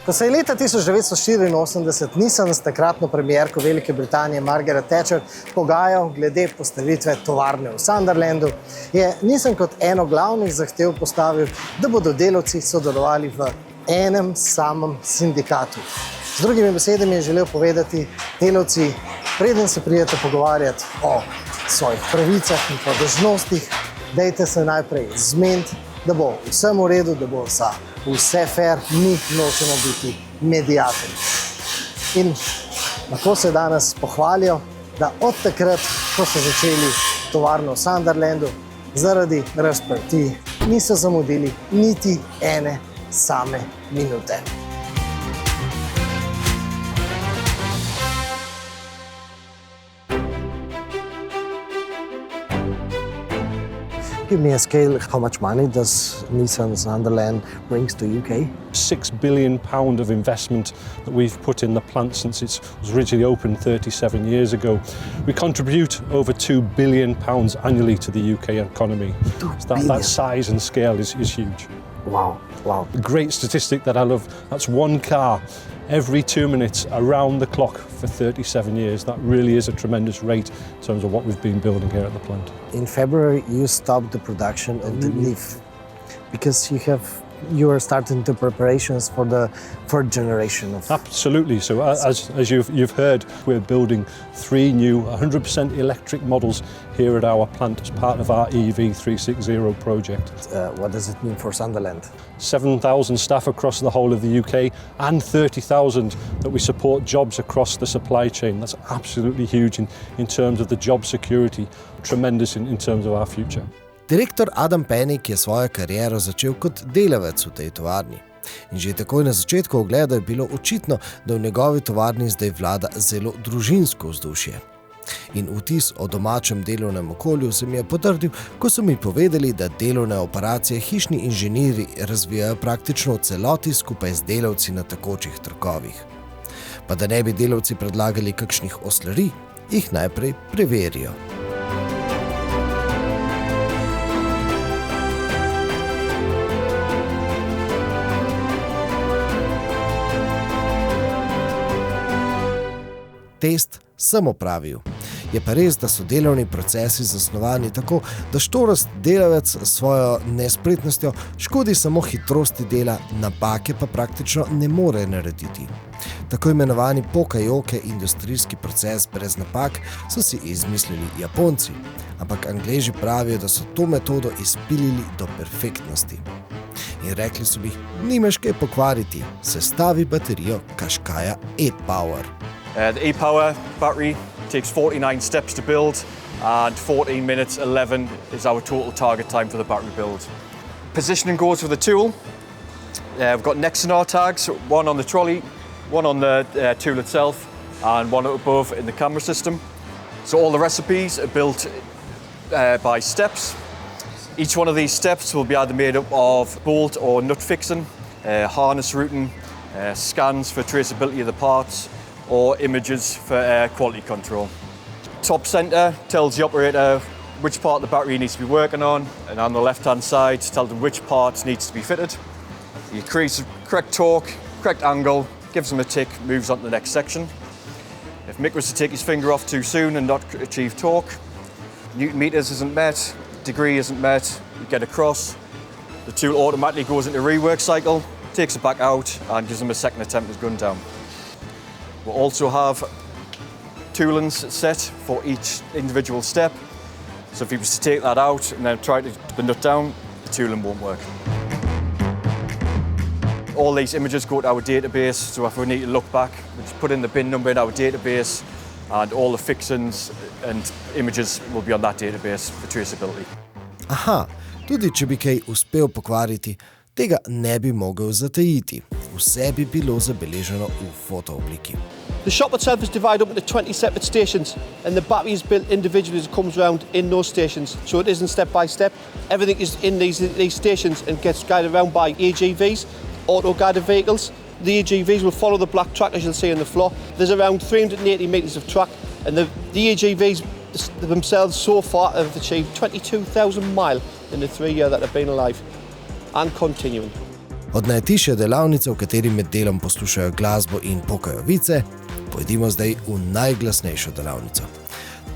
Ko se je leta 1984 Nissan s takratno premierko Velike Britanije Margaret Thatcher pogajal glede postavitve tovarne v Sunderlandu, je Nissan kot eno glavnih zahtev postavil, da bodo delavci sodelovali v enem samem sindikatu. Z drugimi besedami je želel povedati, delavci, preden se pridete pogovarjati o svojih pravicah in dolžnostih, dajte se najprej zmeniti, da bo vsem v redu, da bo vse fair, mi nočemo biti medijatorji. In lahko se danes pohvalijo, da od takrat, ko so začeli tovarno v Sunderlandu, zaradi razprtij niso zamudili niti ene same minute. Give me a scale, how much money does Nissan Sunderland brings to UK? £6 billion of investment that we've put in the plant since it was originally opened 37 years ago. We contribute over £2 billion annually to the UK economy. So that size and scale is huge. Wow. A great statistic that I love, that's one car every 2 minutes around the clock for 37 years. That really is a tremendous rate in terms of what we've been building here at the plant. In February, you stopped the production of the leaf because you are starting the preparations for the third generation of... Absolutely. So as you've heard, we're building 3 new 100% electric models here at our plant as part of our EV360 project. What does it mean for Sunderland? 7,000 staff across the whole of the UK and 30,000 that we support jobs across the supply chain. That's absolutely huge in terms of the job security, tremendous in terms of our future. Direktor Adam Penik je svojo kariero začel kot delavec v tej tovarni. In že takoj na začetku ogleda je bilo očitno, da v njegovi tovarni zdaj vlada zelo družinsko vzdušje. In vtis o domačem delovnem okolju se mi je potrdil, ko so mi povedali, da delovne operacije hišni inženirji razvijajo praktično v celoti skupaj z delavci na tekočih trakovih. Pa da ne bi delavci predlagali kakšnih oslarij, jih najprej preverijo. Test sem opravil. Je pa res, da so delovni procesi zasnovani tako, da štorast delavec s svojo nespretnostjo škodi samo hitrosti dela, napake pa praktično ne more narediti. Tako imenovani Poka Yoke industrijski proces brez napak so si izmislili Japonci, ampak Angleži pravijo, da so to metodo izpilili do perfektnosti. In rekli so mi, nimaš kaj pokvariti, sestavi baterijo qashqaia e-power. The e-power battery takes 49 steps to build and 14 minutes 11 is our total target time for the battery build. Positioning goes with the tool. We've got next in our tags, one on the trolley, one on the tool itself and one above in the camera system. So all the recipes are built by steps. Each one of these steps will be either made up of bolt or nut fixing, harness routing, scans for traceability of the parts, or images for quality control. Top centre tells the operator which part of the battery needs to be working on, and on the left-hand side tells them which parts needs to be fitted. He creates the correct torque, correct angle, gives them a tick, moves on to the next section. If Mick was to take his finger off too soon and not achieve torque, Newton meters isn't met, degree isn't met, you get across, the tool automatically goes into a rework cycle, takes it back out and gives them a second attempt at gun down. We'll also have toolings set for each individual step. So if he was to take that out and then try to put the nut down, the tooling won't work. All these images go to our database, so if we need to look back, we just put in the bin number in our database and all the fixings and images will be on that database for traceability. Aha, tudi če bi kaj uspel pokvariti, tega ne bi mogel zatajiti. Vse bi bilo zabeleženo v fotoobliki. The shop itself is divided up into 20 separate stations and the battery is built individually as it comes around in those stations. So it isn't step by step. Everything is in these stations and gets guided around by AGVs, auto-guided vehicles. The AGVs will follow the black track as you'll see on the floor. There's around 380 metres of track and the AGVs themselves so far have achieved 22,000 miles in the 3 years that they've been alive and continuing. Od najtišje delavnice, v kateri med delom poslušajo glasbo in pokajo vice, pojdimo zdaj v najglasnejšo delavnico.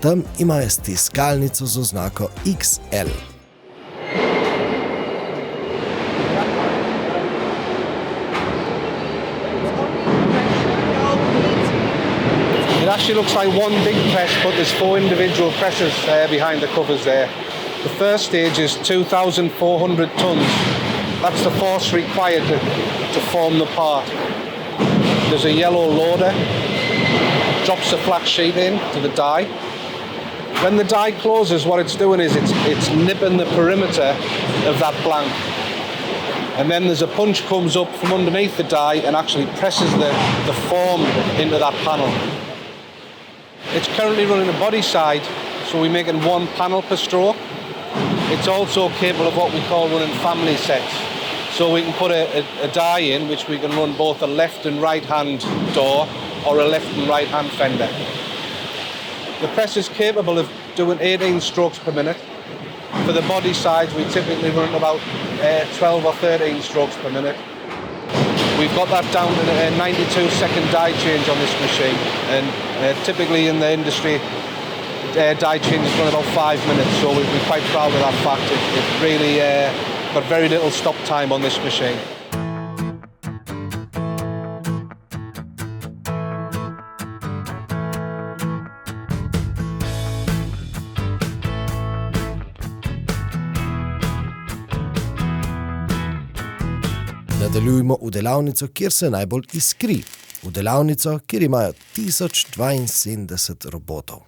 Tam imajo stiskalnico z oznako XL. It actually looks like one big press, but there's 4 individual presses behind the covers there. The first stage is 2,400 tons. That's the force required to form the part. There's a yellow loader, drops the flat sheet in to the die. When the die closes, what it's doing is it's nipping the perimeter of that blank. And then there's a punch comes up from underneath the die and actually presses the form into that panel. It's currently running a body side, so we're making 1 panel per stroke. It's also capable of what we call running family sets. So we can put a die in, which we can run both a left and right hand door or a left and right hand fender. The press is capable of doing 18 strokes per minute. For the body sides, we typically run about 12 or 13 strokes per minute. We've got that down to a 92-second die change on this machine, and typically in the industry, die changes run about 5 minutes, so we're quite proud of that fact. It really got very little stop time on this machine. Nadaljujmo v delavnico, kjer se najbolj iskri. V delavnico, kjer imajo 1072 robotov.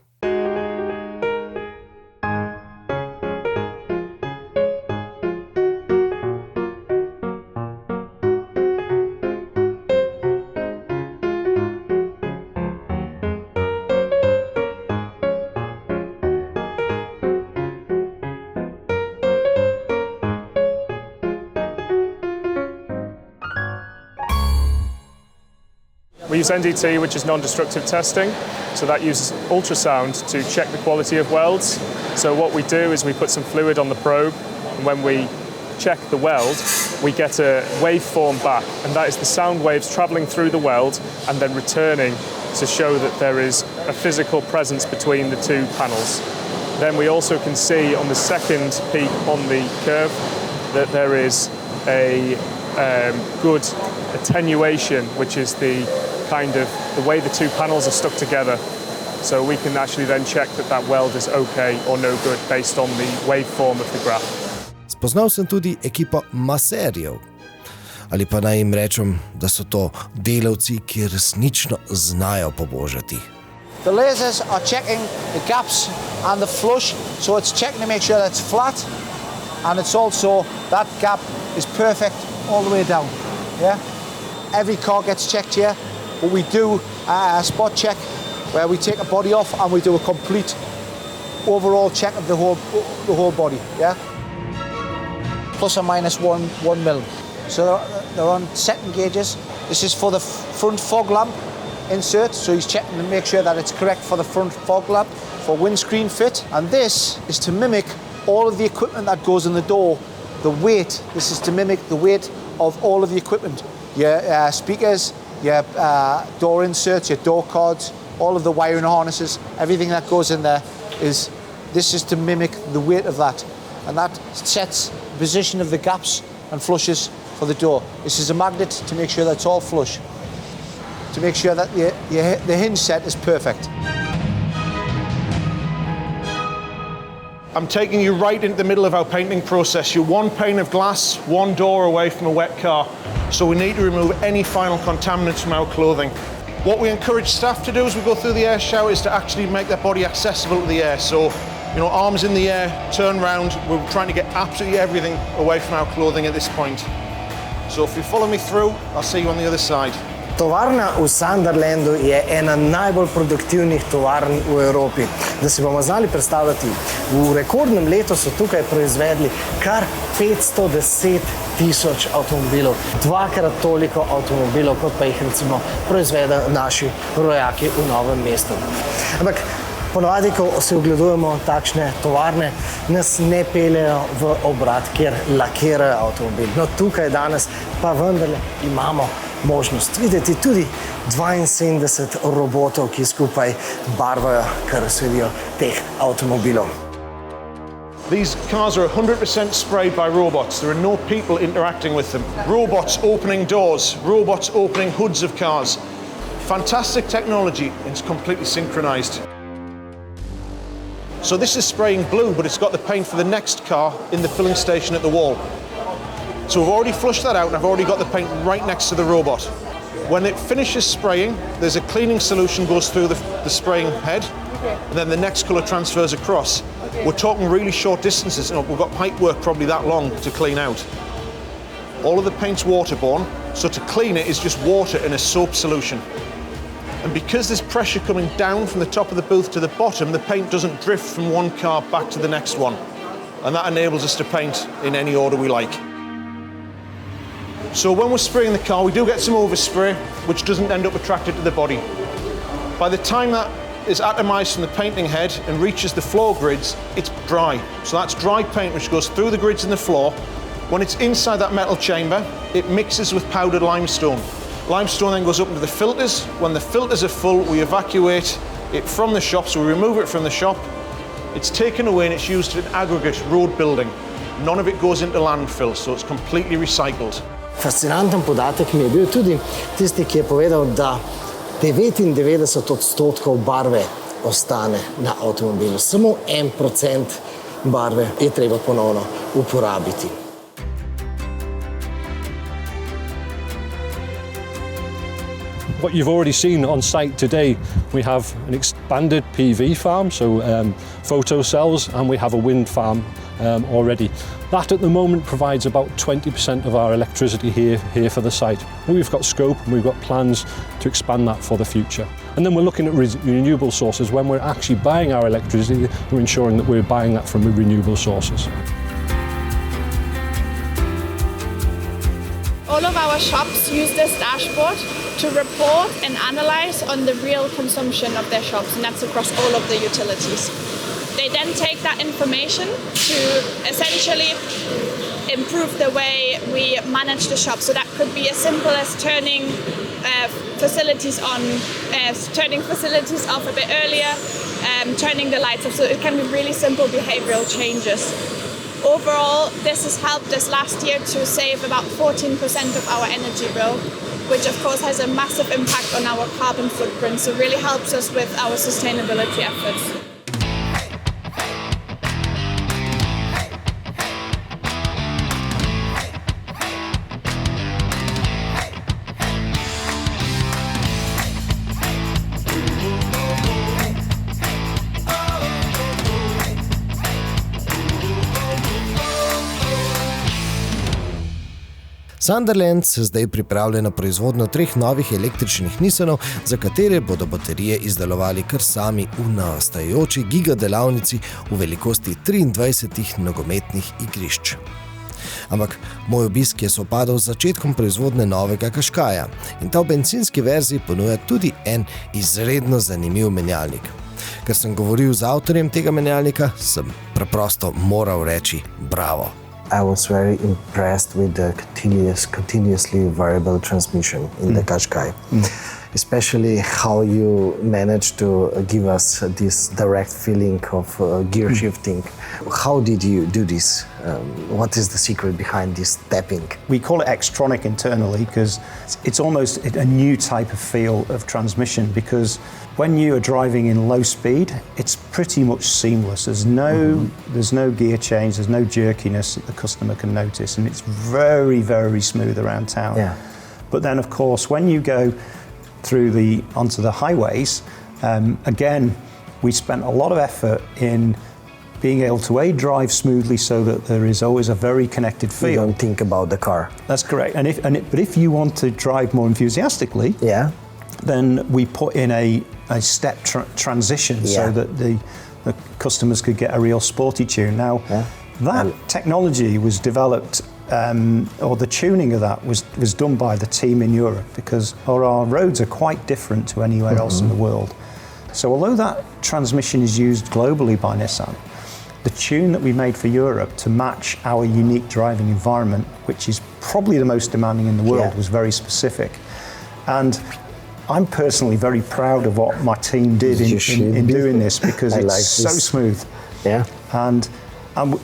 We use NDT, which is non-destructive testing, so that uses ultrasound to check the quality of welds. So what we do is we put some fluid on the probe, and when we check the weld, we get a waveform back, and that is the sound waves travelling through the weld and then returning to show that there is a physical presence between the 2 panels. Then we also can see on the second peak on the curve that there is a good attenuation, which is the way the 2 panels are stuck together. So we can actually then check that weld is okay or no good based on the waveform of the graph. Spoznal sem tudi ekipo maserjev. Ali pa naj jim rečem, da so to delavci, ki resnično znajo pobožati. The lasers are checking the gaps and the flush, so it's checking to make sure that it's flat, and it's also that gap is perfect all the way down. Yeah? Every car gets checked here, but we do a spot check where we take a body off and we do a complete overall check of the whole body. Yeah? Plus or minus 1 mil. So they're on setting gauges. This is for the front fog lamp insert, so he's checking to make sure that it's correct for the front fog lamp, for windscreen fit. And this is to mimic all of the equipment that goes in the door, the weight. This is to mimic the weight of all of the equipment. Your speakers, your door inserts, your door cards, all of the wiring harnesses, everything that goes in there this is to mimic the weight of that. And that sets the position of the gaps and flushes for the door. This is a magnet to make sure that it's all flush, to make sure that the hinge set is perfect. I'm taking you right into the middle of our painting process. You're 1 pane of glass, 1 door away from a wet car. So we need to remove any final contaminants from our clothing. What we encourage staff to do as we go through the air shower is to actually make their body accessible to the air. So, arms in the air, turn round. We're trying to get absolutely everything away from our clothing at this point. So if you follow me through, I'll see you on the other side. Tovarna v Sunderlandu je ena najbolj produktivnih tovarn v Evropi. Da si bomo znali predstavljati, v rekordnem letu so tukaj proizvedli kar 510,000 avtomobilov, 2-krat toliko avtomobilov, kot pa jih recimo proizvedajo naši rojaki v Novem mestu. Ampak Ponovadi, ko se ogledujemo takšne tovarne, nas ne peljejo v obrat, kjer lakirajo avtomobil. No, tukaj danes pa vendarle imamo možnost videti tudi 72 robotov, ki skupaj barvajo karoserijo teh avtomobilov. These cars are 100% sprayed by robots. There are no people interacting with them. Robots opening doors, robots opening hoods of cars. Fantastic technology, it's completely synchronized. So this is spraying blue, but it's got the paint for the next car in the filling station at the wall. So we've already flushed that out and I've already got the paint right next to the robot. When it finishes spraying, there's a cleaning solution goes through the spraying head, and then the next colour transfers across. We're talking really short distances, and we've got pipe work probably that long to clean out. All of the paint's waterborne, so to clean it is just water in a soap solution. And because there's pressure coming down from the top of the booth to the bottom, the paint doesn't drift from one car back to the next one. And that enables us to paint in any order we like. So when we're spraying the car, we do get some overspray, which doesn't end up attracted to the body. By the time that is atomized from the painting head and reaches the floor grids, it's dry. So that's dry paint which goes through the grids in the floor. When it's inside that metal chamber, it mixes with powdered limestone. Limestone then goes up into the filters. When the filters are full, we evacuate it from the shop, so we remove it from the shop. It's taken away and it's used in aggregate road building. None of it goes into landfill, so it's completely recycled. Fascinanten podatek mi je bil tudi tisti, ki je povedal, da 99% barve ostane na avtomobilu. Samo 1% barve je treba ponovno uporabiti. What you've already seen on site today, we have an expanded PV farm, so photo cells, and we have a wind farm already. That at the moment provides about 20% of our electricity here for the site. We've got scope and we've got plans to expand that for the future. And then we're looking at renewable sources. When we're actually buying our electricity, we're ensuring that we're buying that from renewable sources. All of our shops use this dashboard to report and analyze on the real consumption of their shops, and that's across all of the utilities. They then take that information to essentially improve the way we manage the shop. So that could be as simple as turning facilities on, turning facilities off a bit earlier, turning the lights off. So it can be really simple behavioral changes. Overall, this has helped us last year to save about 14% of our energy bill, which of course has a massive impact on our carbon footprint. So it really helps us with our sustainability efforts. Sunderland se zdaj pripravlja na proizvodnjo 3 novih električnih Nissanov, za katere bodo baterije izdelovali kar sami v nastajajoči gigadelavnici v velikosti 23 nogometnih igrišč. Ampak moj obisk je sopadal z začetkom proizvodne novega qashqaia in ta v bencinski verziji ponuja tudi en izredno zanimiv menjalnik. Ker sem govoril z avtorjem tega menjalnika, sem preprosto moral reči bravo. I was very impressed with the continuously variable transmission in the qashqaia. Especially how you managed to give us this direct feeling of gear shifting. How did you do this? What is the secret behind this tapping? We call it Xtronic internally because it's almost a new type of feel of transmission, because when you are driving in low speed, it's pretty much seamless. There's no gear change, there's no jerkiness that the customer can notice, and it's very, very smooth around town. Yeah. But then, of course, when you go onto the highways, again, we spent a lot of effort in being able to drive smoothly so that there is always a very connected feel. You don't think about the car. That's correct. But if you want to drive more enthusiastically, yeah, then we put in a step transition so that the customers could get a real sporty tune. Now, that technology was developed, or the tuning of that was done by the team in Europe, because our roads are quite different to anywhere else in the world. So although that transmission is used globally by Nissan, the tune that we made for Europe to match our unique driving environment, which is probably the most demanding in the world, was very specific. And I'm personally very proud of what my team did in doing this, because it's so smooth. Yeah. And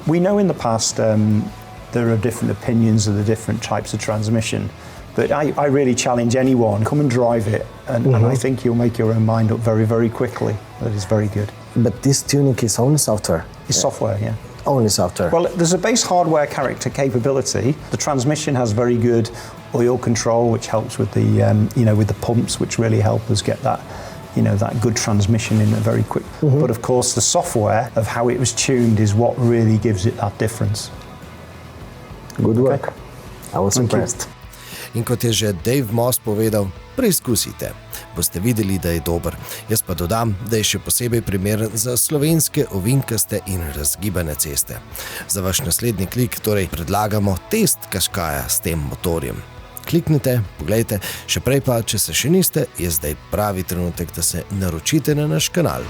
we know in the past there are different opinions of the different types of transmission, but I really challenge anyone, come and drive it, and I think you'll make your own mind up very, very quickly. That is very good. But this tuning is only software? It's software, yeah. Only software? Well, there's a base hardware capability. The transmission has very good oil control, which helps with the, with the pumps, which really help us get that, that good transmission in a very quick. But of course, the software of how it was tuned is what really gives it that difference. Good work. I was impressed. In kot je že Dave Moss povedal, preizkusite. Boste videli, da je dober. Jaz pa dodam, da je še posebej primeren za slovenske ovinkaste in razgibane ceste. Za vaš naslednji klik torej predlagamo test qashqaia s tem motorjem. Kliknite, poglejte, še prej pa, če se še niste, je zdaj pravi trenutek, da se naročite na naš kanal.